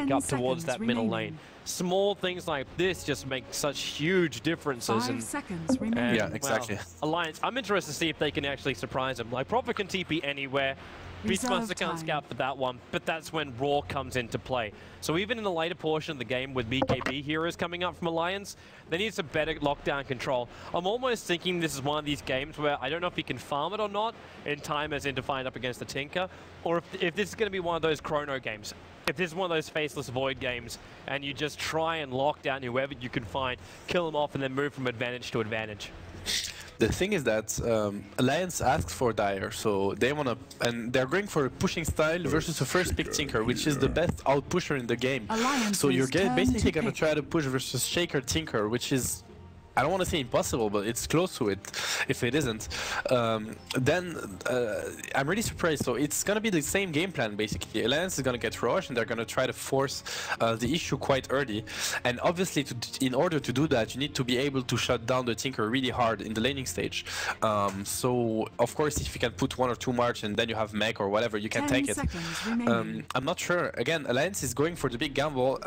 up towards that middle lane. Small things like this just make such huge differences. 5 seconds remaining. Yeah, exactly. Well, Alliance, I'm interested to see if they can actually surprise them. Like, Prophet can TP anywhere. Beastmaster can't scout for that one, but that's when Raw comes into play. So even in the later portion of the game with BKB heroes coming up from Alliance, they need some better lockdown control. I'm almost thinking this is one of these games where I don't know if he can farm it or not in time as in to find up against the Tinker, or if this is going to be one of those chrono games. If this is one of those faceless void games and you just try and lock down whoever you can find, kill them off and then move from advantage to advantage. The thing is that Alliance asks for Dire, so they wanna, and they're going for a pushing style versus a first pick Tinker, which is the best out pusher in the game. So you're basically gonna try to push versus Shaker Tinker, which is, I don't want to say impossible, but it's close to it, if it isn't. Then I'm really surprised. So it's going to be the same game plan, basically. Alliance is going to get rushed, and they're going to try to force the issue quite early. And obviously, in order to do that, you need to be able to shut down the Tinker really hard in the laning stage. So, of course, if you can put 1 or 2 March, and then you have mech or whatever, you can take it. I'm not sure. Again, Alliance is going for the big gamble,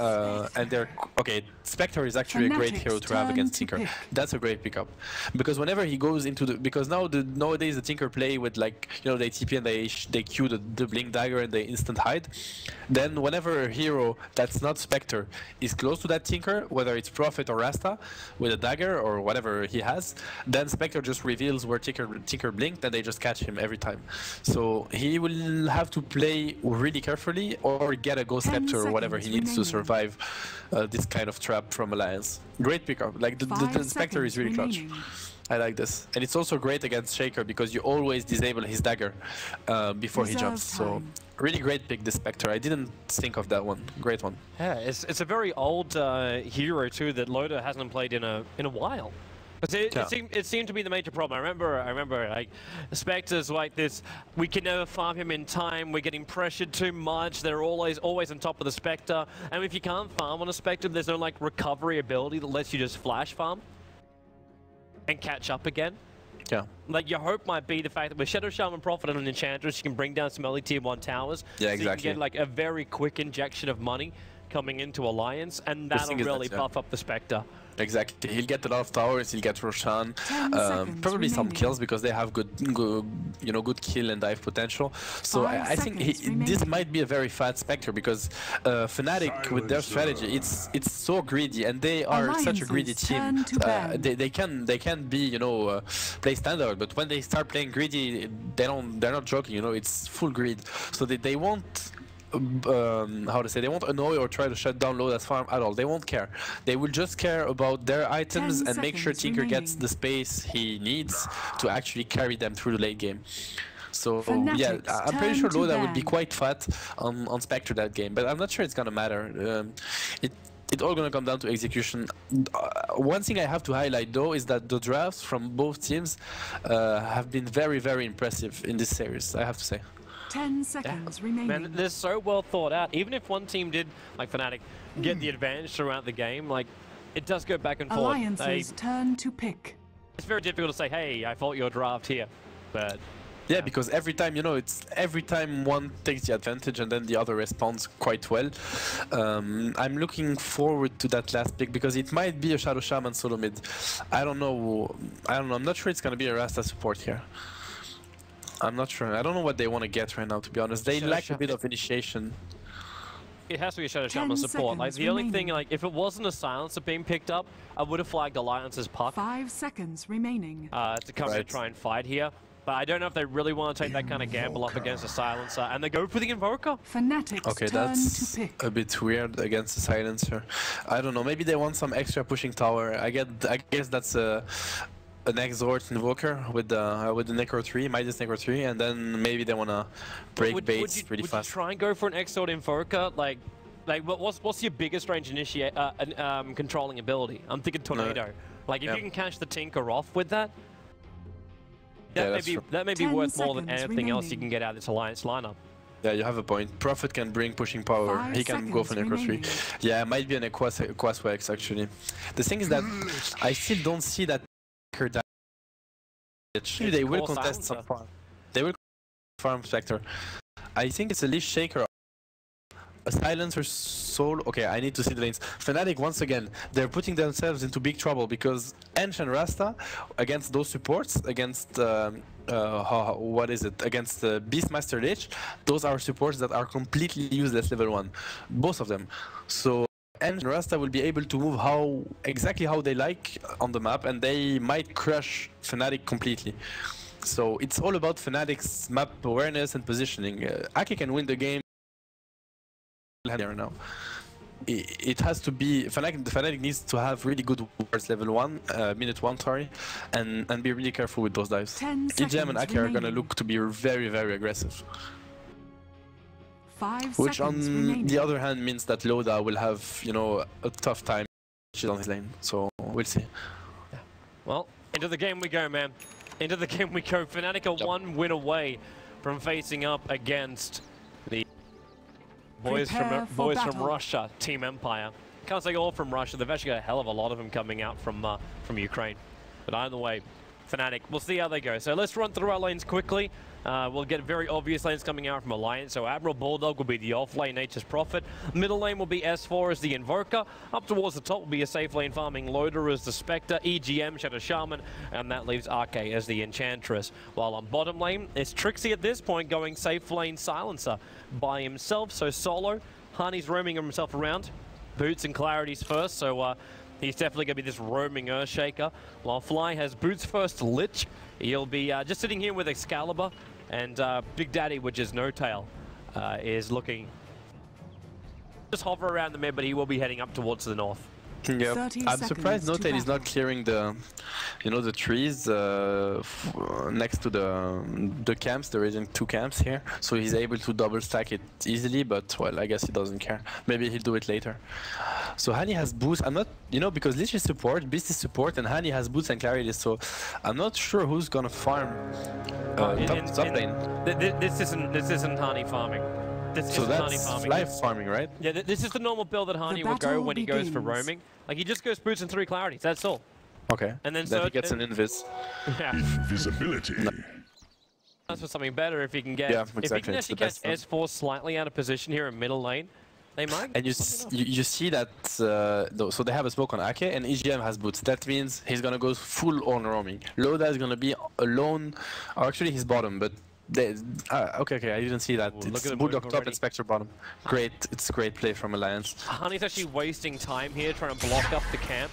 and they're... Okay, Spectre is actually a great hero to have against Tinker. That's a great pickup, because whenever he goes into the, because nowadays the Tinker play with, like, you know, they TP and they Q the blink dagger and they instant hide. Then whenever a hero that's not Spectre is close to that Tinker, whether it's Prophet or Rasta with a dagger or whatever he has, then Spectre just reveals where Tinker blinked and they just catch him every time. So he will have to play really carefully or get a Ghost Scepter or whatever he needs to survive this kind of trap from Alliance. Great pickup. Like the Spectre is really clutch. I like this. And it's also great against Shaker because you always disable his dagger before he jumps. So really great pick, this Spectre. I didn't think of that one. Great one. Yeah, it's a very old hero too that Loda hasn't played in a while. It seemed to be the major problem. I remember like Spectres like this. We can never farm him in time. We're getting pressured too much. They're always on top of the Spectre. And if you can't farm on a Spectre, there's no like recovery ability that lets you just flash farm and catch up again. Yeah. Like your hope might be the fact that with Shadow Shaman Prophet and an Enchantress, you can bring down some early tier 1 towers. Yeah, so exactly. you can get like a very quick injection of money coming into Alliance, and that'll really buff up the Spectre. Exactly. He'll get a lot of towers. He'll get Roshan, probably some kills because they have good kill and dive potential. So I think this might be a very fat Spectre because Fnatic with their strategy, it's so greedy, and they are such a greedy team. They can be play standard, but when they start playing greedy, they're not joking. It's full greed. So they won't. They won't annoy or try to shut down Loda's farm at all. They won't care. They will just care about their items and make sure Tinker gets the space he needs to actually carry them through the late game. So yeah, I'm pretty sure Loda would be quite fat on Spectre that game, but I'm not sure it's gonna matter. It's all gonna come down to execution. One thing I have to highlight though is that the drafts from both teams have been very, very impressive in this series, I have to say. 10 seconds remaining. Man, they're so well thought out. Even if one team did, like Fnatic, get the advantage throughout the game, like, it does go back and forth. Alliance's turn to pick. It's very difficult to say, hey, I fought your draft here, but... Yeah, because every time, it's every time one takes the advantage and then the other responds quite well. I'm looking forward to that last pick because it might be a Shadow Shaman solo mid. I don't know. I'm not sure it's going to be a Rasta support here. I'm not sure. I don't know what they want to get right now, to be honest. They lack a bit of initiation. It has to be a Shadow Shaman support. Like, the only thing, like, if it wasn't a Silencer being picked up, I would have flagged Alliance's Puck. 5 seconds remaining. To come in and try and fight here. But I don't know if they really want to take that kind of gamble up against a Silencer, and they go for the Invoker. Fnatic's turn to pick. A bit weird against the Silencer. I don't know. Maybe they want some extra pushing tower. I guess that's an Exort Invoker with the Necro 3, Midas Necro 3, and then maybe they want to break baits pretty fast. Would you try and go for an Exort Invoker? Like what's your biggest range controlling ability? I'm thinking Tornado. Like, if you can catch the Tinker off with that, that may be worth more than anything else you can get out of this Alliance lineup. Yeah, you have a point. Prophet can bring pushing power. He can go for Necro 3. Yeah, it might be an Aquaswex actually. The thing is that I still don't see that they will contest some farm. They will farm Spectre. I think it's a Leash Shaker a silencer solo. Okay, I need to see the lanes. Fnatic, once again, they're putting themselves into big trouble because Ench and Rasta, against those supports, against what is it? Against Beastmaster Lich, those are supports that are completely useless level 1, both of them. So Ench and Rasta will be able to move exactly how they like on the map, and they might crush Fnatic completely. So it's all about Fnatic's map awareness and positioning. Ake can win the game here now. It has to be Fnatic needs to have really good wards level 1, minute 1, sorry, and be really careful with those dives. EGM and Ake are gonna look to be very, very aggressive. 5 Which on remaining. the other hand means that Loda will have, you know, a tough time on his lane. So we'll see. Yeah. Well, into the game we go, man. Into the game we go. Fnatic are one win away from facing up against the boys from Russia, Team Empire. Can't say all from Russia. They've actually got a hell of a lot of them coming out from Ukraine. But either way, Fnatic, we'll see how they go. So let's run through our lanes quickly. We'll get very obvious lanes coming out from Alliance. So Admiral Bulldog will be the off lane, Nature's Prophet. Middle lane will be S4 as the Invoker. Up towards the top will be a safe lane farming Loader as the Spectre, EGM, Shadow Shaman, and that leaves Arke as the Enchantress. While on bottom lane, it's Trixie at this point going safe lane Silencer by himself. So solo, Honey's roaming himself around. Boots and Clarity's first, so he's definitely going to be this roaming Earthshaker. While Fly has Boots first Lich. He'll be just sitting here with Excalibur. And Big Daddy, which is No Tail, is looking just hover around the mid, but he will be heading up towards the north. Yeah, I'm surprised No Tail is not clearing the, you know, the trees next to the camps. There isn't 2 camps here, so he's able to double stack it easily. But well, I guess he doesn't care. Maybe he'll do it later. So Hani has boots. I'm not, you know, because Lich is support, Beast is support, and Hani has boots and Clarity. So I'm not sure who's gonna farm top lane. This isn't Hani farming. So that's live farming, right? Yeah, this is the normal build that Hani will go when he goes for roaming. Like, he just goes Boots and 3 Clarities, that's all. Okay, and then he gets an invis. Yeah. Invisibility. No. That's for something better if he can get... Yeah, exactly. If he can actually catch S4 slightly out of position here in middle lane, they might. And you see that, so they have a smoke on Ake and EGM has boots. That means he's gonna go full on roaming. Loda is gonna be alone, or actually he's bottom, but okay, I didn't see that. Ooh, it's Bulldog top and Spectre bottom. Great, it's great play from Alliance. Honey's actually wasting time here trying to block up the camp.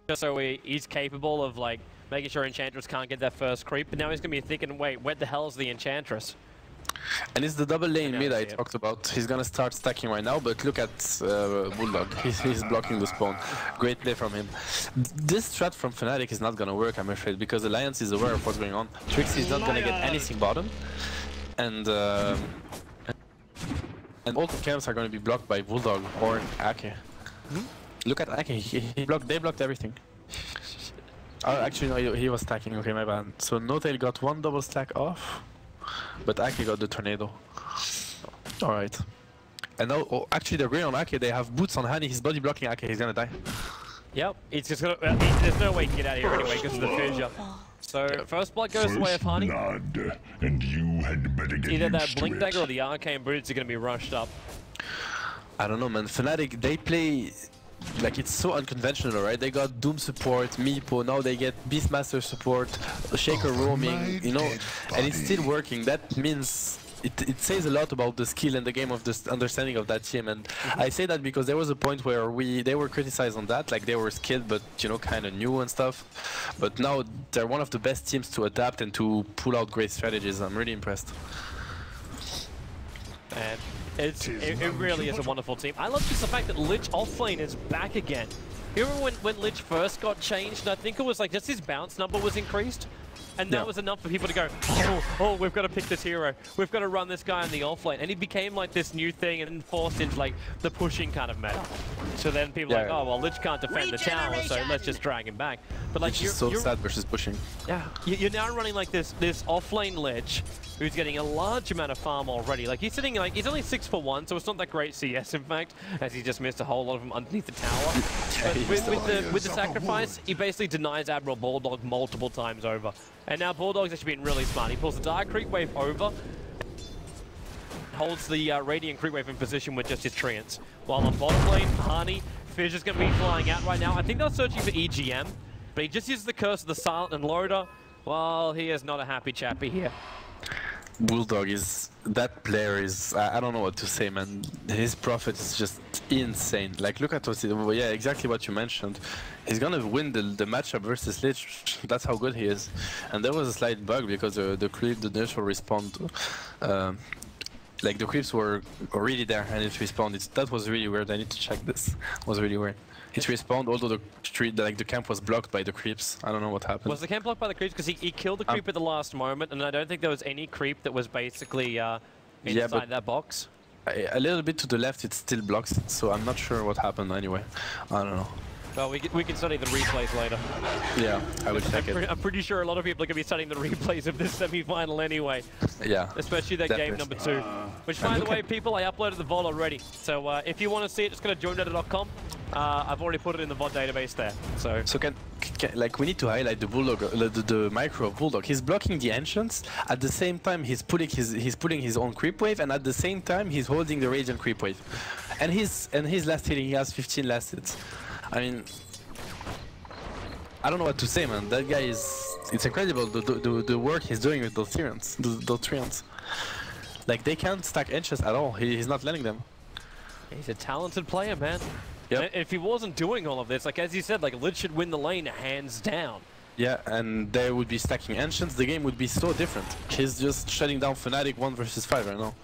Just so he's capable of like making sure Enchantress can't get that first creep, but now he's gonna be thinking, wait, where the hell is the Enchantress? And it's the double lane mid I talked about. He's gonna start stacking right now, but look at Bulldog. He's blocking the spawn. Great play from him. This strat from Fnatic is not gonna work, I'm afraid, because Alliance is aware of what's going on. Trixie is not gonna get anything bottom, and all the camps are gonna be blocked by Bulldog or Ake. Look at Ake. They blocked everything. Actually, no, he was stacking. Okay, my bad. So No Tail got 1 double stack off. But Ake got the tornado. Alright. And now, actually they're going on Ake, they have boots on Hani, he's body blocking Ake, he's gonna die. Yep, it's just gonna, there's no way he can get out of here anyway because of the fissure. So, first blood goes the way of Hani. And you had better get either that Blink Dagger or the Arcane Boots are gonna be rushed up. I don't know, man. Fnatic, they play... Like, it's so unconventional, right? They got Doom support, Meepo, now they get Beastmaster support, Shaker roaming, you know, and it's still working. That means it says a lot about the skill and the game of the understanding of that team. And I say that because there was a point where they were criticized on that, like they were skilled but, you know, kind of new and stuff. But now they're one of the best teams to adapt and to pull out great strategies. I'm really impressed. And it really is a wonderful team. I love just the fact that Lich offlane is back again. You remember when Lich first got changed, and I think it was like just his bounce number was increased? And that was enough for people to go, oh, we've got to pick this hero. We've got to run this guy in the offlane. And he became like this new thing and forced into like the pushing kind of meta. So then people are like, oh, well, Lich can't defend the tower, so let's just drag him back. But like, you're so sad versus pushing. Yeah, you're now running like this offlane Lich who's getting a large amount of farm already. Like he's sitting like, he's only 6 for 1, so it's not that great CS in fact, as he just missed a whole lot of them underneath the tower. But with the sacrifice, he basically denies Admiral Bulldog multiple times over. And now Bulldog's actually been really smart. He pulls the Dark Creep Wave over. holds the Radiant creep wave in position with just his treants. While on bottom lane, Hani, Fizz is going to be flying out right now. I think they're searching for EGM, but he just uses the Curse of the Silent and Loader. Well, he is not a happy chappy here. Bulldog is, that player is, I don't know what to say, man. His profit is just insane. Like, look at what he, yeah, exactly what you mentioned. He's gonna win the matchup versus Lich. That's how good he is. And there was a slight bug because the creep, the initial respawn, like the creeps were already there and it respawned. That was really weird. I need to check this. It was really weird. It respawned, although the camp was blocked by the creeps. I don't know what happened. Was the camp blocked by the creeps? Because he killed the creep at the last moment, and I don't think there was any creep that was basically inside that box. A little bit to the left, it still blocks it, so I'm not sure what happened anyway. I don't know. Well, we can study the replays later. Yeah, I will check it. I'm pretty sure a lot of people are going to be studying the replays of this semi-final anyway. Yeah. Especially that game number 2. Which, by the way, people, I uploaded the VOD already. So if you want to see it, just go to joindota.com. I've already put it in the VOD database there. So can like we need to highlight the Bulldog, the micro of Bulldog. He's blocking the entrance. At the same time, he's pulling his own creep wave, and at the same time, he's holding the Radiant creep wave. And his last hitting, he has 15 last hits. I mean, I don't know what to say, man. That guy it's incredible the work he's doing with those treants. Like, they can't stack entrance at all. He's not letting them. He's a talented player, man. Yep. If he wasn't doing all of this, like as you said, like Lich should win the lane hands down. Yeah, and they would be stacking enchants, the game would be so different. He's just shutting down Fnatic 1 versus 5 right now.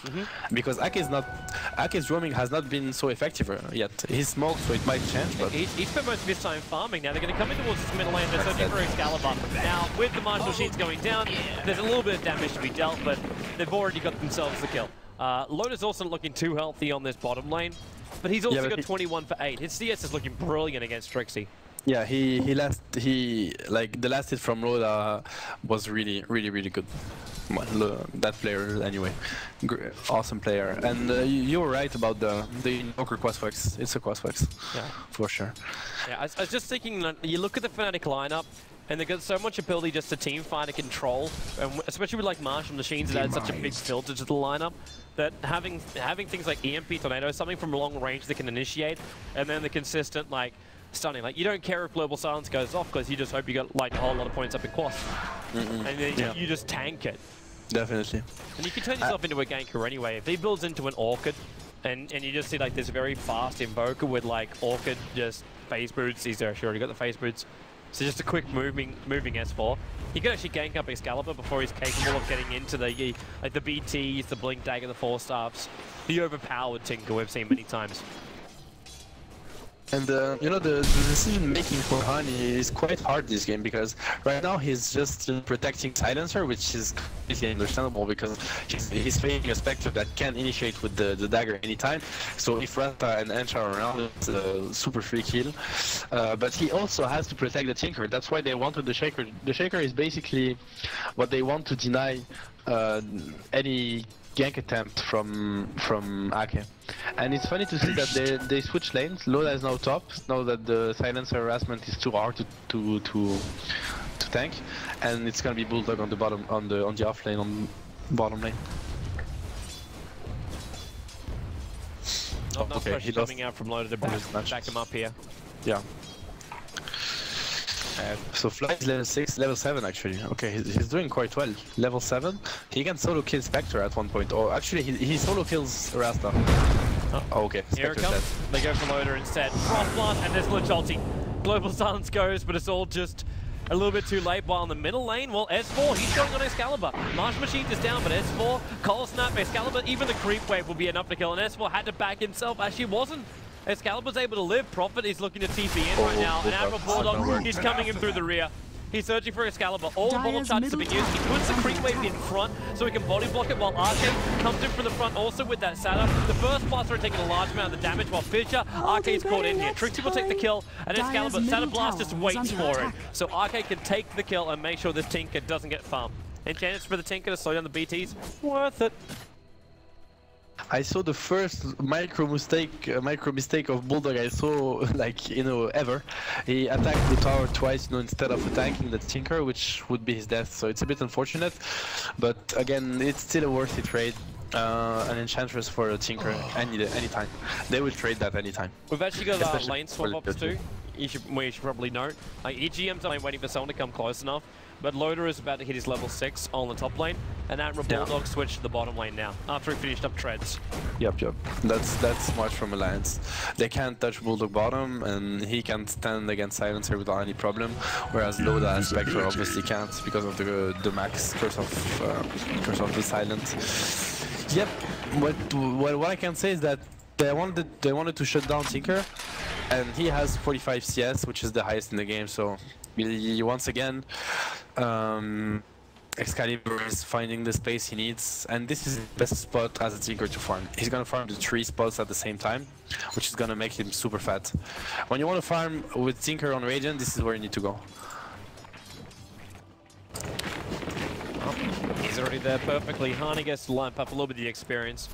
Because Ake's roaming has not been so effective yet. He's small, so it might change, but... He spent most of his time farming. Now they're going to come in towards this middle lane, they're searching for Excalibur. Now, with the Martial Machines going down, there's a little bit of damage to be dealt, but they've already got themselves the kill. Loda's also not looking too healthy on this bottom lane, but he's also got 21 for 8. His CS is looking brilliant against Trixie. Yeah, like the last hit from Loda was really good. That player anyway, awesome player. And you were right about the Invoker Questflex. It's a Questflex, yeah, for sure. Yeah, I was just thinking that you look at the Fnatic lineup, and they've got so much ability just to team fight and control, and especially with like Martial Machines that add such a big filter to the lineup, that having things like EMP Tornado, something from long range that can initiate, and then the consistent like stunning. Like, you don't care if Global Silence goes off because you just hope you got like a whole lot of points up in Quest. And then you just tank it. Definitely. And you can turn yourself into a ganker anyway. If he builds into an Orchid, and you just see like this very fast Invoker with like Orchid just phase boots. He's actually already got the phase boots. So just a quick moving S4. He can actually gank up Excalibur before he's capable of getting into the like the BTs, the Blink Dagger, the 4-staffs, the overpowered Tinker we've seen many times. And you know, the decision making for Hani is quite hard this game, because right now he's just protecting Silencer, which is completely understandable because he's facing a Spectre that can initiate with the dagger anytime. So if Rata and Encha are around, it's a super free kill. But he also has to protect the Tinker. That's why they wanted the Shaker. The Shaker is basically what they want to deny any gank attempt from Ake. And it's funny to see that they switch lanes. Loda is now top, now that the Silencer harassment is too hard to tank, and it's gonna be Bulldog on the bottom, on the off lane, on bottom lane. Not pressure coming out from Loda to back him up here. Yeah. So Fly is level 6, level 7 actually. Okay, he's doing quite well. Level 7. He can solo kill Spectre at one point. Or actually, he solo kills Rasta. Oh, okay. Here it comes. They go for Loda instead. Frost Blast, and there's Lich ulti. Global Silence goes, but it's all just a little bit too late. While in the middle lane, well, S4, he's going on Excalibur. Martial Machines is down, but S4, Cold Snap, Excalibur, even the creep wave will be enough to kill. And S4 had to back himself. Actually, wasn't. Excalibur's able to live. Prophet is looking to TP in right now. And Admiral Bulldog, he's coming in through the rear. He's searching for Excalibur. All the bottle charges have been used. He puts the creep wave in front so he can body block it, while Arcade comes in from the front also with that Satyr. The first blaster are taking a large amount of the damage, while Fissure, Arcade's caught in here. Trixie will take the kill, and Excalibur, Satyr Blast just waits for it. So Arcade can take the kill and make sure this Tinker doesn't get farmed. Enchantments for the Tinker to slow down the BTs. Worth it. I saw the first micro mistake of Bulldog I saw, like, you know, ever. He attacked the tower twice, you know, instead of attacking the Tinker, which would be his death. So it's a bit unfortunate, but again, it's still a worthy trade. An Enchantress for a Tinker anytime. They will trade that anytime. We've actually got lane swap ups too. We should probably note. EGM's only waiting for someone to come close enough, but Loader is about to hit his level 6 on the top lane, and Admiral Bulldog switched to the bottom lane now after he finished up treads. Yep. That's smart from Alliance. They can't touch Bulldog bottom, and he can stand against Silencer without any problem, whereas Loda and Spectre obviously can't because of the max curse of the Silent. Yep. What I can say is that they wanted to shut down Tinker, and he has 45 CS, which is the highest in the game. So once again, Excalibur is finding the space he needs, and this is the best spot as a Tinker to farm. He's gonna farm the 3 spots at the same time, which is gonna make him super fat. When you want to farm with Tinker on Radiant, this is where you need to go. He's already there perfectly. Hani gets to lamp up a little bit of the experience.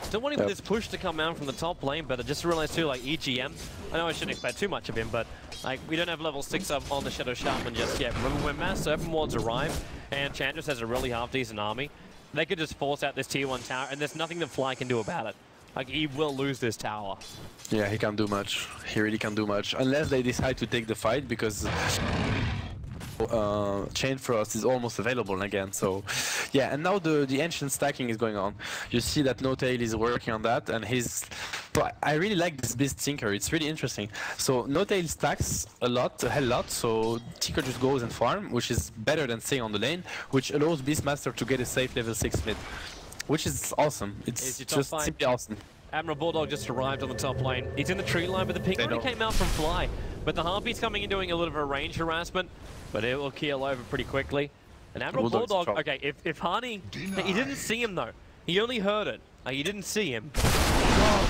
Still waiting for this push to come out from the top lane, but I just realized too, like EGM, I know I shouldn't expect too much of him, but like we don't have level 6 up on the Shadow Shaman just yet. Remember when Mass Serpent Wards arrive and Chandra's has a really half-decent army, they could just force out this tier 1 tower, and there's nothing that Fly can do about it. Like, he will lose this tower. Yeah, he can't do much. He really can't do much. Unless they decide to take the fight, because Chain Frost is almost available again. So, yeah, and now the ancient stacking is going on. You see that No-Tail is working on that, and he's... But I really like this Beast Tinker, it's really interesting. So No-Tail stacks a hell lot, so Tinker just goes and farm, which is better than staying on the lane, which allows Beastmaster to get a safe level 6 mid. Which is awesome. It's just simply awesome. Admiral Bulldog just arrived on the top lane. He's in the tree line, but the ping only came out from Fly. But the Harpy's coming in doing a little bit of a range harassment, but it will keel over pretty quickly. And Admiral Bulldog, okay, if Hani, he didn't see him though. He only heard it. He didn't see him. Now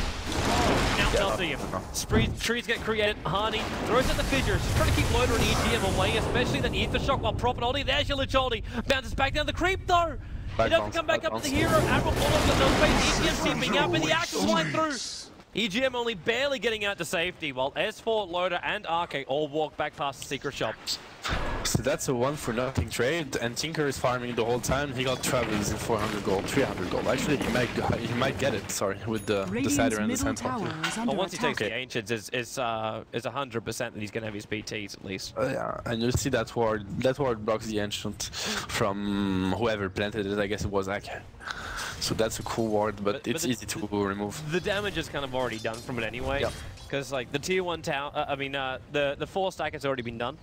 they'll see him. Trees get created. Hani throws out the fissures. Just trying to keep Loader and EGM away, especially that Ether Shock while Prophet holding. There's your Licholi. Bounces back down the creep though. He doesn't come back up to the hero. Admiral Bulldog got no space. EGM tipping out, but the axe is flying through. EGM only barely getting out to safety, while S4, Loader, and Arcade all walk back past the secret shop. So that's a 1-for-nothing trade, and Tinker is farming the whole time. He got Travels in 400 gold, 300 gold. Actually, he might get it. Sorry, with the Decider and the Centaur. Well, once he takes the Ancients, it's 100% that he's going to have his BTs at least. Yeah, and you see that ward blocks the Ancient from whoever planted it. I guess it was Ake. So that's a cool ward, but it's easy to remove. The damage is kind of already done from it anyway, because like the tier 1 tower, the 4 stack has already been done.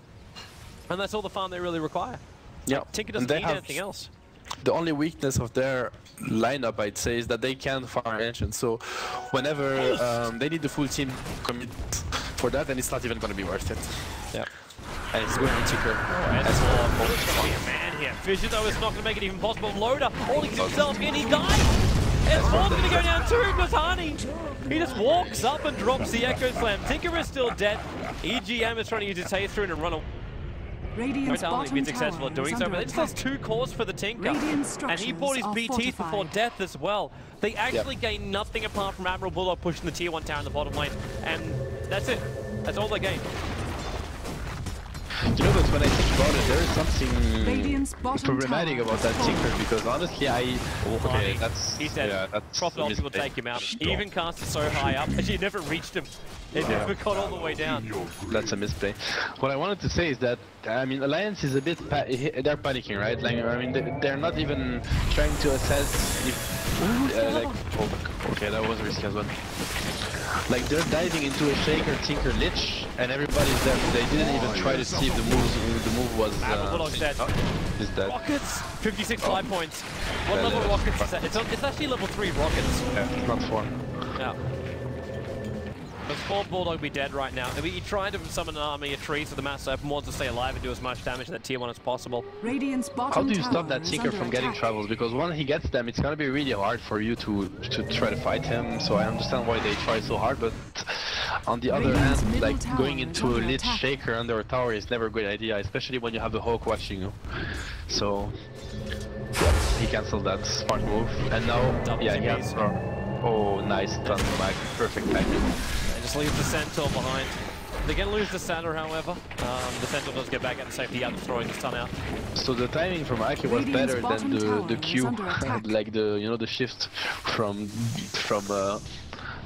And that's all the farm they really require. Yeah, like, Tinker doesn't need anything else. The only weakness of their lineup, I'd say, is that they can't farm Ancient. So whenever they need the full team commit for that, and it's not even going to be worth it. Yeah. And it's going to Tinker. That's going to be a man here. Fisher, though, is not going to make it even possible. Loader holding himself in, he dies! S4's going to go down too, because Hani, he just walks up and drops the Echo Slam. Tinker is still dead. EGM is trying to use his haste through and run away. He's been successful at doing so, but it just has 2 cores for the Tinker. And he bought his BTs before death as well. They actually gain nothing apart from Admiral Bulldog pushing the tier 1 tower in the bottom lane. And that's it. That's all they gain. You know, but when I think about it, there is something problematic about that Tinker, because honestly, he said, Prophet ulti will take him out. He even cast it so high up, and he never reached him. It never got all the way down. That's a misplay. What I wanted to say is that, I mean, Alliance is a bit, they're panicking, right? Like, I mean, they're not even trying to assess if, okay, that was risky as well. Like, they're diving into a Shaker, Tinker, Lich, and everybody's there. They didn't even try to see if the move was... is dead. Rockets! 56 life points. What level rockets is that? It's actually level 3 rockets. Yeah, it's not 4. Yeah. The 4 Bulldog be dead right now. He tried to summon an army of trees for the Mass Serpent Wards to stay alive and do as much damage to that tier 1 as possible. How do you stop that Tinker from getting Travels? Because when he gets them, it's gonna be really hard for you to try to fight him. So I understand why they try so hard, but on the other hand, like going into a Lich Shaker under a tower is never a good idea, especially when you have the Hawk watching you. So he cancelled that smart move, and now he has oh, nice stun back, perfect timing. Just leave the Centaur behind. They're going to lose the center, however. The Sentinel does get back at the safety out, throwing the stun out. So the timing from Aki was better than the Q, like the shift from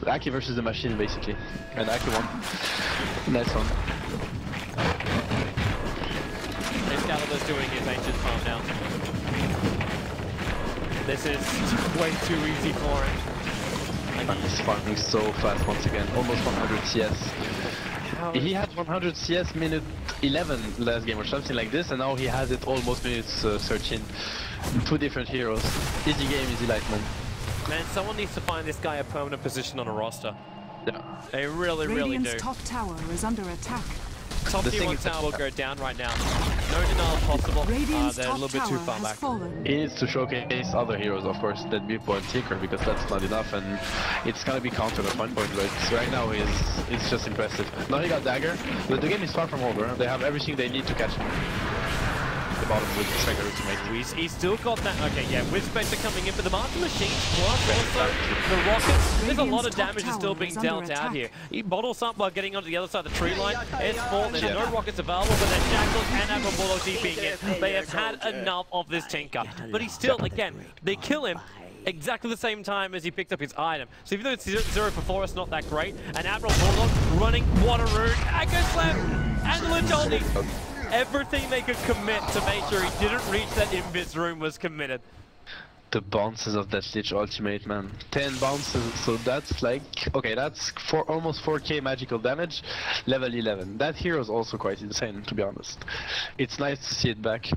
Aki versus the machine basically, and Aki won. Nice one. Excalibur's doing his ancient farm now. This is way too easy for him. He's farming so fast once again, almost 100 CS. He had 100 CS minute 11 last game or something like this, and now he has it almost minutes 13. Two different heroes. Easy game, easy life, man. Man, someone needs to find this guy a permanent position on a roster. Yeah. They really do. Radiant's top tower is under attack. Top tier 1 tower will go down right now. No denial possible. They're a little bit too far back. He needs to showcase other heroes, of course, than Beepo and Tinker, because that's not enough, and it's gonna be countered at one point, but right now it's just impressive. Now he got Dagger, but the game is far from over. They have everything they need to catch him. The bottom with Spectre ultimate. He's still got that. Okay, yeah, with Spectre coming in, but the Master Machine plus also the Rockets. There's a lot of damage is still being dealt out here. He bottles up by getting onto the other side of the tree line. It's full. There's no Rockets available, but then Jackals and Admiral Bulldog TPing in. They have had enough of this Tinker. But he's still, again, they kill him exactly the same time as he picked up his item. So even though it's 0 for 4, it's not that great. And Admiral Bulldog running Water Rune, Echo Slam, and Lejoldi. Everything they could commit to make sure he didn't reach that invis room was committed. The bounces of that Lich ultimate, man. 10 bounces, so that's like... Okay, that's almost 4k magical damage, level 11. That hero is also quite insane, to be honest. It's nice to see it back.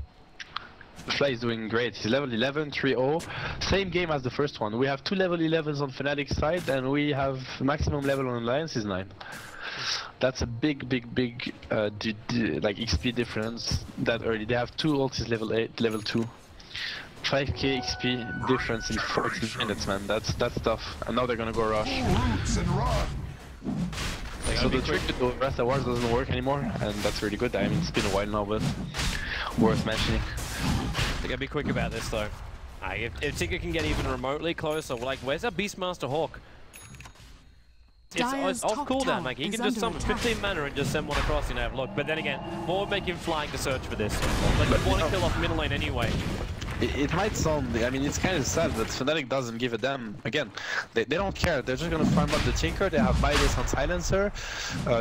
Fly is doing great. He's level 11, 3-0. Same game as the first one. We have 2 level 11s on Fnatic side, and we have maximum level on Alliance is 9. That's a big like XP difference that early. They have 2 ultis level 8, level 2. 5k XP difference in 14 minutes, man. That's tough. And now they're gonna go rush. So the trick to the rest of wars doesn't work anymore, and that's really good. I mean, it's been a while now, but worth mentioning. They gotta be quick about this though. If Tinker can get even remotely closer, like where's that Beastmaster Hawk? It's off cooldown, like he can just summon 15 mana and just send one across, you know, look. But then again, more make him flying to search for this. Like you want to kill off middle lane anyway. It might sound, I mean, it's kind of sad that Fnatic doesn't give a damn. Again, they don't care. They're just gonna farm up the Tinker. They have Midas on Silencer.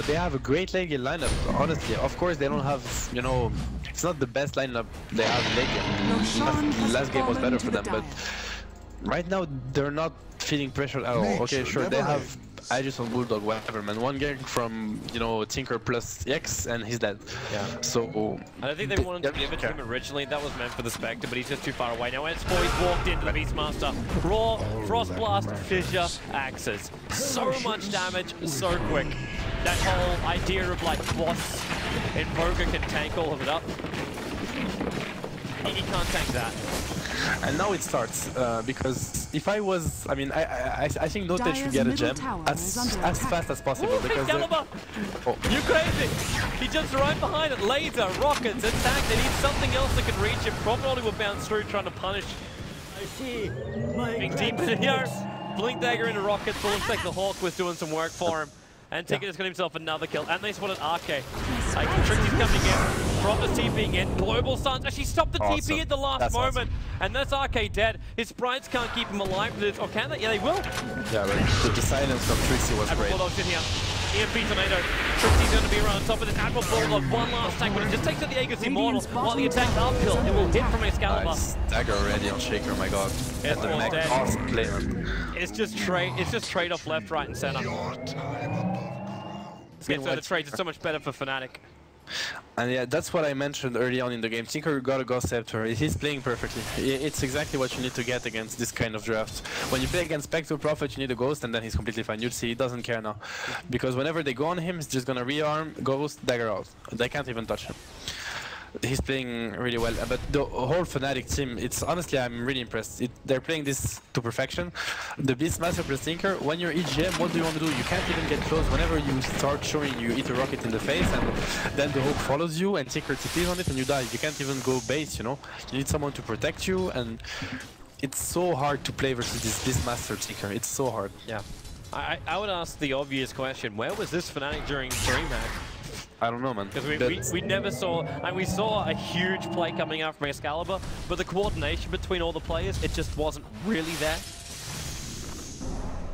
They have a great late game lineup, honestly. Of course, they don't have, you know, it's not the best lineup they have late game. Last game was better for them, but right now they're not feeling pressure at all. Okay, sure, they have Aegis on Bulldog, whatever, man. One gang from, you know, Tinker plus X and he's dead. Yeah. So I don't think they wanted to give it to him originally. That was meant for the Spectre, but he's just too far away. Now S4, he's walked into the Beastmaster. Raw, Frost Blast, Fissure, Axes. So much damage, so quick. That whole idea of like boss Invoker can tank all of it up. He can't tank that. And now it starts, because if I was, I mean, I think Dota should get a gem as fast as possible. Ooh, because you're crazy! He jumps right behind it, laser, rockets, attack, they need something else that can reach him. Probably will bounce through trying to punish. I see. Being deep in here, Blink Dagger into rockets, but looks like the Hawk was doing some work for him. And Tinker has got himself another kill, and they spotted Arke. Like, Trixie's coming in, Prophet's TPing in, Global Stuns actually stopped the TP at the last moment, and that's Arke dead. His sprites can't keep him alive for this, or can they? Yeah, they will. Yeah, but the silence from Trixie was great. Bulldog's in here. EMP Tornado. Trixie's going to be around top of this. Admiral Bulldog, one last tank, but it just takes out the Aegis Immortal while the attack's uphill. It will hit from Excalibur. Nice. Dagger already on Shaker, my god. And the mech awesome play. It's just trade off left, right, and center. So the trades are so much better for Fnatic. And yeah, that's what I mentioned early on in the game. Tinker got a Ghost Scepter. He's playing perfectly. It's exactly what you need to get against this kind of draft. When you play against Spectre Prophet, you need a Ghost, and then he's completely fine. You'll see, he doesn't care now. Because whenever they go on him, he's just gonna rearm, Ghost, Dagger out. They can't even touch him. He's playing really well, but the whole Fnatic team, it's honestly, I'm really impressed. They're playing this to perfection. The Beastmaster plus Tinker, when you're EGM, what do you want to do? You can't even get close. Whenever you start showing, you hit a rocket in the face, and then the Hawk follows you, and Tinker TPs on it, and you die. You can't even go base, you know? You need someone to protect you, and it's so hard to play versus this Beastmaster Tinker. It's so hard. Yeah. I would ask the obvious question, where was this Fnatic during DreamHack? I don't know, man. Because we never saw, and we saw a huge play coming out from Excalibur, but the coordination between all the players, it just wasn't really there.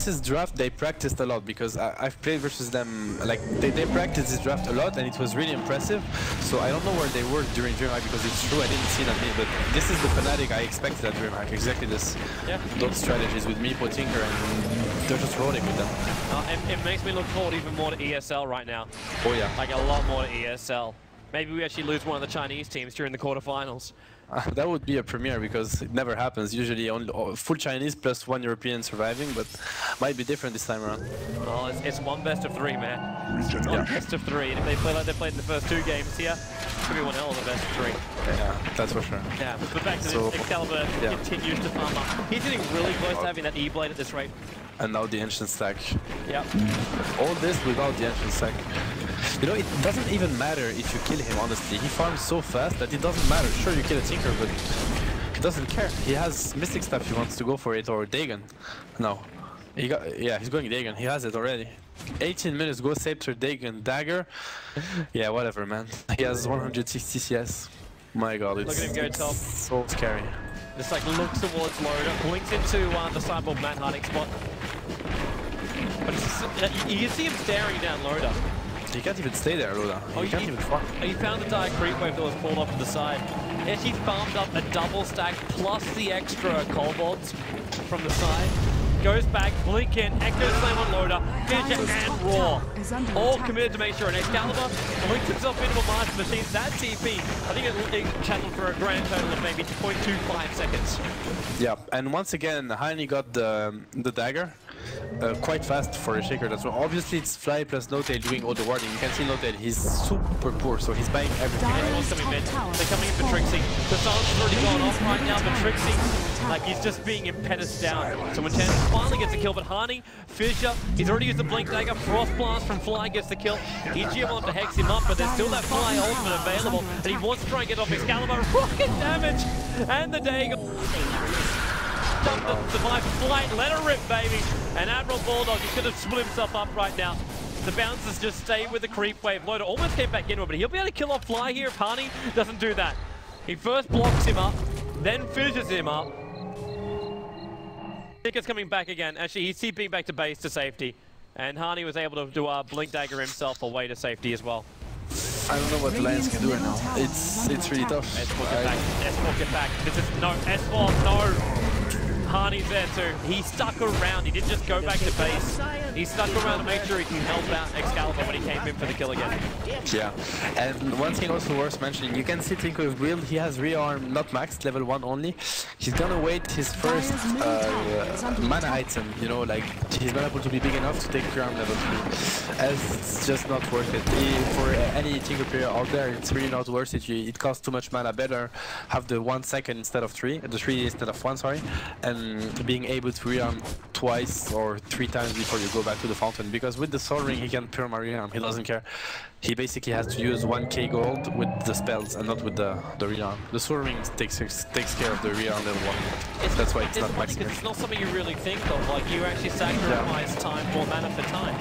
This draft, they practiced a lot because I've played versus them, like they practiced this draft a lot and it was really impressive. So I don't know where they were during DreamHack because it's true I didn't see that many, but this is the Fnatic I expected at DreamHack, exactly this. Yeah. Those strategies with Meepo, Tinker, and they're just rolling with them. It makes me look forward even more to ESL right now. Oh yeah. Like a lot more to ESL. Maybe we actually lose one of the Chinese teams during the quarterfinals. That would be a premiere because it never happens. Usually only full Chinese plus one European surviving, but might be different this time around. Well, it's one best of three, man. It's one best of three, and if they play like they played in the first two games here, it's gonna be one hell of a best of three. Yeah, that's for sure. Yeah, but back to this, Excalibur continues to farm up. He's getting really close to having that E-Blade at this rate. And now the ancient stack. Yep. All this without the ancient stack. You know, it doesn't even matter if you kill him, honestly. He farms so fast that it doesn't matter. Sure, you kill a Tinker, but he doesn't care. He has Mystic Staff, he wants to go for it, or Dagon. No. He's going Dagon. He has it already. 18 minutes, go Scepter, Dagon, Dagger. Yeah, whatever, man. He has 160 CS. My god, it's, look at him go top. So scary. Just like looks towards Loader, blinks into the sideboard Matt Harding spot. But it's, you can see him staring down Loader. He can't even stay there, Loda. He can't even farm. He found the dire creep wave that was pulled off to the side. And he farmed up a double stack plus the extra kobolds from the side. Goes back, blink in, Echo Slam on Loader, Ninja and Raw. All committed to make sure an Excalibur blinks himself into a March machine. That TP, I think it channeled for a grand total of maybe 0.25 seconds. Yeah, and once again, Heine got the dagger. Quite fast for a Shaker. That's well. Obviously it's Fly plus Notail doing all the warding. You can see Notail, he's super poor, so he's buying everything. Everyone's coming mid. They're coming in for Trixie. The silence has already gone off right now, but Trixie, like he's just being impeded down. So when Chance finally gets a kill, but Hani, Fissure, he's already used the Blink Dagger. Frost Blast from Fly gets the kill. EGM on to hex him up, but there's still that Fly ultimate available, and he wants to try and get off Excalibur. Rocket damage, and the Dagger. Survive flight, let her rip, baby. And Admiral Bulldog, he could have split himself up right now. The bouncers just stay with the creep wave. Loader almost came back into it, but he'll be able to kill off Fly here if Hani doesn't do that. He first blocks him up, then finishes him up. Ticker's coming back again. Actually, he's TPing back to base to safety. And Hani was able to do a Blink Dagger himself away to safety as well. I don't know what the Lions can do right now. It's really tough. S4 get back. S4 get back. This is no S4, no. Hani's there too. He stuck around. He didn't just go back to base. He stuck around to make sure he can help out Excalibur when he came in for the kill again. Yeah, and one thing also worth mentioning, you can see Tinker's build, he has rearm not maxed, level 1 only. He's gonna wait his first mana item, you know, like he's not able to be big enough to take rearm level 3. As it's just not worth it. For any Tinker player out there, it's really not worth it. It costs too much mana. Better have the 1 second instead of 3, the 3 instead of 1, sorry, and being able to rearm twice or 3 times before you go back to the fountain, because with the Soul Ring he can perma rearm, he doesn't care. He basically has to use 1k gold with the spells and not with the rearm. The Soul Ring takes care of the rearm level 1. That's why it's not maximum. Because it's not something you really think of, like you actually sacrifice time for mana for time.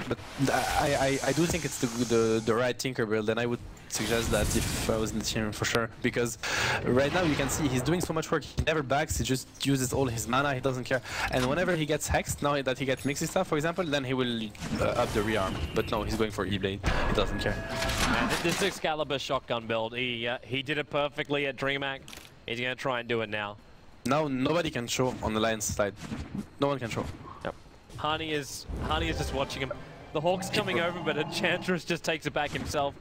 But I do think it's the right Tinker build, and I would suggest that if I was in the team for sure, because right now you can see he's doing so much work. He never backs, he just uses all his mana, he doesn't care. And whenever he gets hexed, now that he gets Mixing Stuff for example, then he will up the rearm. But no, he's going for E-Blade, he doesn't care. Man, this Excalibur shotgun build, he did it perfectly at DreamHack. He's gonna try and do it now. Now nobody can show on the Lions side. No one can show. Yep. Hani is just watching him. The Hawk's coming over, but Enchantress just takes it back himself.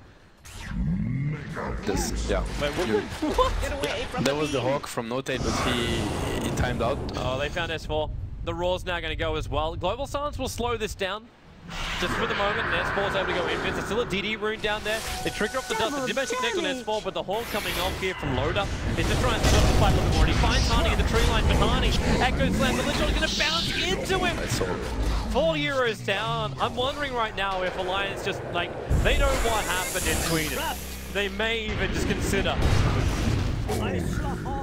This, yeah. Wait, what? Get away from That was the Hawk from Notail, but he timed out. Oh, they found S4. The Raw's now going to go as well. Global Silence will slow this down. Just for the moment, and S4's able to go in. There's still a DD rune down there. They trigger off the dust. They did manage to connect on S4, but the Hawk coming off here from Loader is just trying to stop the fight a little bit more. He finds Hani in the tree line, but Hani, Echo Slam, but literally going to bounce into him. 4 euros down. I'm wondering right now if Alliance just, like, they know what happened in Sweden. They may even just consider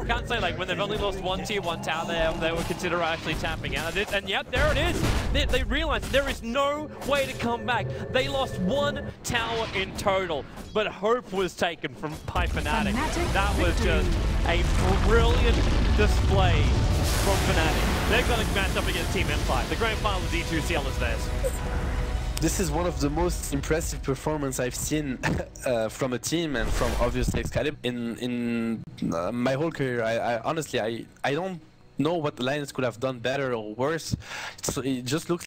Can't say like when they've only lost one tier 1 tower they would consider actually tapping out of it, and yet there it is. They realized there is no way to come back. They lost 1 tower in total, but hope was taken by Fnatic. That was just a brilliant display from Fnatic. They're going to match up against Team Empire. The grand final of D2CL is theirs. This is one of the most impressive performances I've seen from a team and from obviously Excalibur in my whole career. I honestly I don't know what the Lions could have done better or worse. So it just looks